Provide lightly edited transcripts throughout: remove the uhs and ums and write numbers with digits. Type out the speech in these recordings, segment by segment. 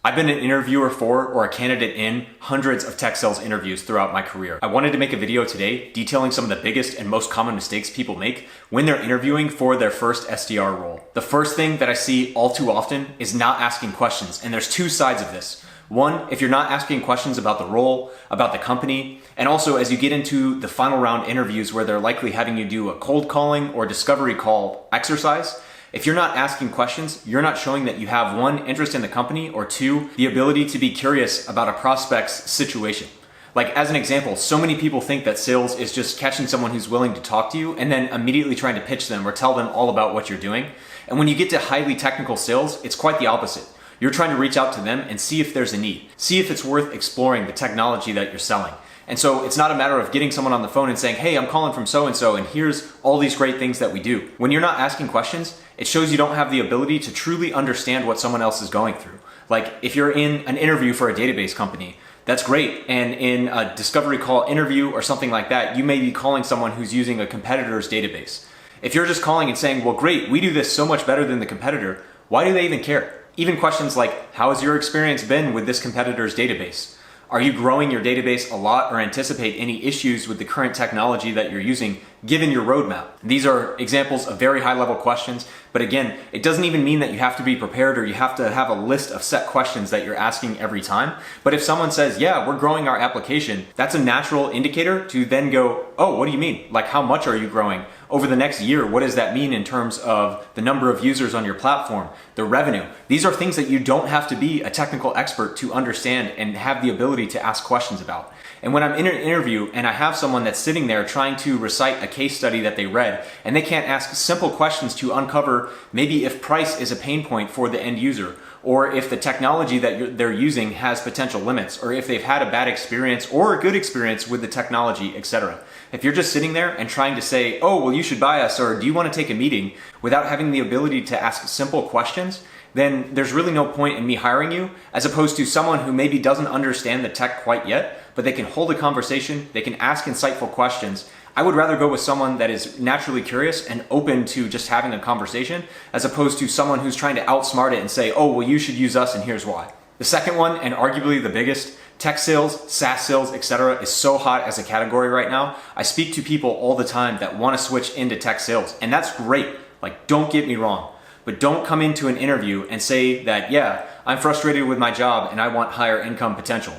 I've been an interviewer for or a candidate in hundreds of tech sales interviews throughout my career. I wanted to make a video today detailing some of the biggest and most common mistakes people make when they're interviewing for their first SDR role. The first thing that I see all too often is not asking questions, and there's two sides of this. One, if you're not asking questions about the role, about the company, and also as you get into the final round interviews where they're likely having you do a cold calling or discovery call exercise, if you're not asking questions, you're not showing that you have one, interest in the company, or two, the ability to be curious about a prospect's situation. Like as an example, so many people think that sales is just catching someone who's willing to talk to you and then immediately trying to pitch them or tell them all about what you're doing. And when you get to highly technical sales, it's quite the opposite. You're trying to reach out to them and see if there's a need. See if it's worth exploring the technology that you're selling. And so it's not a matter of getting someone on the phone and saying, hey, I'm calling from so-and-so and here's all these great things that we do. When you're not asking questions, it shows you don't have the ability to truly understand what someone else is going through. Like if you're in an interview for a database company, that's great. And in a discovery call interview or something like that, you may be calling someone who's using a competitor's database. If you're just calling and saying, well, great, we do this so much better than the competitor, why do they even care? Even questions like, how has your experience been with this competitor's database? Are you growing your database a lot or anticipate any issues with the current technology that you're using given your roadmap? These are examples of very high level questions, but again, it doesn't even mean that you have to be prepared or you have to have a list of set questions that you're asking every time. But if someone says, yeah, we're growing our application, that's a natural indicator to then go, oh, what do you mean? Like how much are you growing? Over the next year, what does that mean in terms of the number of users on your platform, the revenue? These are things that you don't have to be a technical expert to understand and have the ability to ask questions about. And when I'm in an interview and I have someone that's sitting there trying to recite a case study that they read and they can't ask simple questions to uncover maybe if price is a pain point for the end user, or if the technology that they're using has potential limits, or if they've had a bad experience or a good experience with the technology, etc. If you're just sitting there and trying to say, oh, well, you should buy us, or do you want to take a meeting, without having the ability to ask simple questions, then there's really no point in me hiring you, as opposed to someone who maybe doesn't understand the tech quite yet, but they can hold a conversation, they can ask insightful questions. I would rather go with someone that is naturally curious and open to just having a conversation, as opposed to someone who's trying to outsmart it and say, oh, well, you should use us and here's why. The second one, and arguably the biggest, tech sales, SaaS sales, etc., is so hot as a category right now. I speak to people all the time that want to switch into tech sales, and that's great. Like, don't get me wrong, but don't come into an interview and say that, yeah, I'm frustrated with my job and I want higher income potential.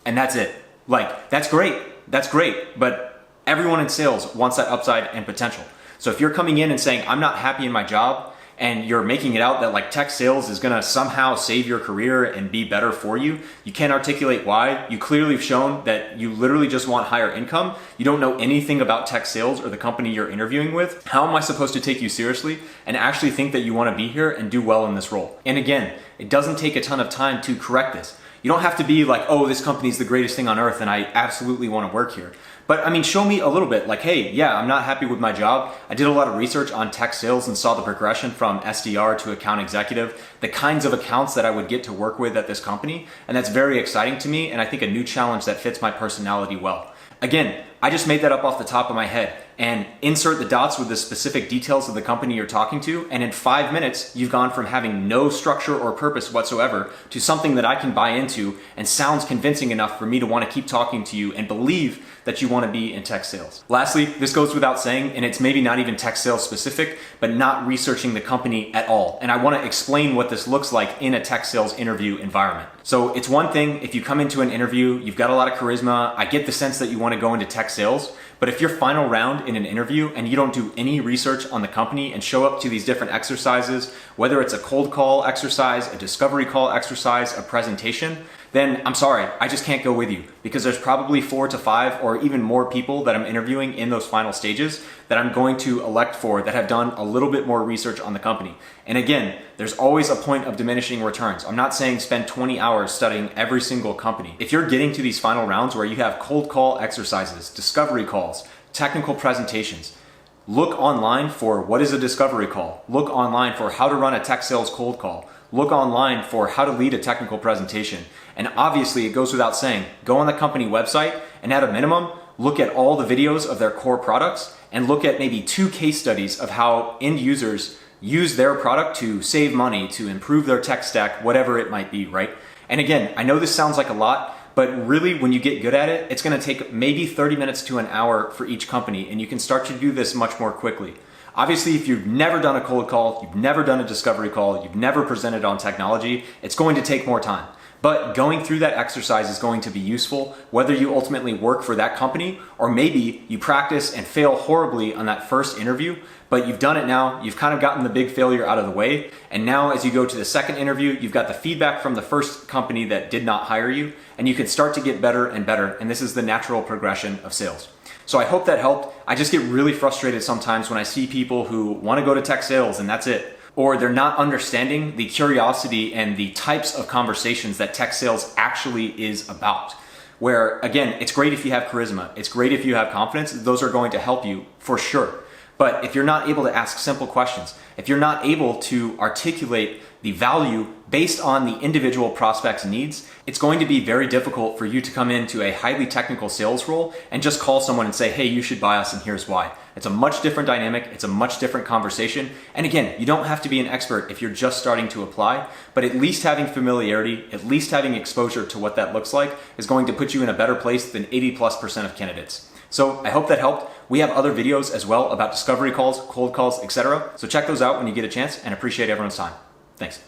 And that's it. Like, that's great, but everyone in sales wants that upside and potential. So if you're coming in and saying, I'm not happy in my job, and you're making it out that like tech sales is gonna somehow save your career and be better for you, you can't articulate why. You clearly have shown that you literally just want higher income. You don't know anything about tech sales or the company you're interviewing with. How am I supposed to take you seriously and actually think that you wanna be here and do well in this role? And again, it doesn't take a ton of time to correct this. You don't have to be like, oh, this company's the greatest thing on earth and I absolutely wanna work here. But I mean, show me a little bit like, hey, yeah, I'm not happy with my job. I did a lot of research on tech sales and saw the progression from SDR to account executive, the kinds of accounts that I would get to work with at this company. And that's very exciting to me. And I think a new challenge that fits my personality well. Again, I just made that up off the top of my head, and insert the dots with the specific details of the company you're talking to, and in 5 minutes, you've gone from having no structure or purpose whatsoever to something that I can buy into and sounds convincing enough for me to want to keep talking to you and believe that you want to be in tech sales. Lastly, this goes without saying, and it's maybe not even tech sales specific, but not researching the company at all. And I want to explain what this looks like in a tech sales interview environment. So it's one thing if you come into an interview, you've got a lot of charisma, I get the sense that you want to go into tech sales, but if your final round in an interview and you don't do any research on the company and show up to these different exercises, whether it's a cold call exercise, a discovery call exercise, a presentation, then I'm sorry, I just can't go with you, because there's probably 4 to 5 or even more people that I'm interviewing in those final stages that I'm going to elect for that have done a little bit more research on the company. And again, there's always a point of diminishing returns. I'm not saying spend 20 hours studying every single company. If you're getting to these final rounds where you have cold call exercises, discovery calls, technical presentations, look online for what is a discovery call. Look online for how to run a tech sales cold call. Look online for how to lead a technical presentation. And obviously it goes without saying, go on the company website and at a minimum, look at all the videos of their core products and look at maybe 2 case studies of how end users use their product to save money, to improve their tech stack, whatever it might be, right? And again, I know this sounds like a lot, but really when you get good at it, it's gonna take maybe 30 minutes to an hour for each company, and you can start to do this much more quickly. Obviously, if you've never done a cold call, you've never done a discovery call, you've never presented on technology, it's going to take more time. But going through that exercise is going to be useful, whether you ultimately work for that company or maybe you practice and fail horribly on that first interview, but you've done it now, you've kind of gotten the big failure out of the way, and now as you go to the second interview, you've got the feedback from the first company that did not hire you, and you can start to get better and better, and this is the natural progression of sales. So I hope that helped. I just get really frustrated sometimes when I see people who want to go to tech sales and that's it. Or they're not understanding the curiosity and the types of conversations that tech sales actually is about. Where, again, it's great if you have charisma, it's great if you have confidence, those are going to help you for sure. But if you're not able to ask simple questions, if you're not able to articulate the value based on the individual prospect's needs, it's going to be very difficult for you to come into a highly technical sales role and just call someone and say, hey, you should buy us and here's why. It's a much different dynamic, it's a much different conversation. And again, you don't have to be an expert if you're just starting to apply, but at least having familiarity, at least having exposure to what that looks like is going to put you in a better place than 80+% of candidates. So I hope that helped. We have other videos as well about discovery calls, cold calls, etc. So check those out when you get a chance and appreciate everyone's time. Thanks.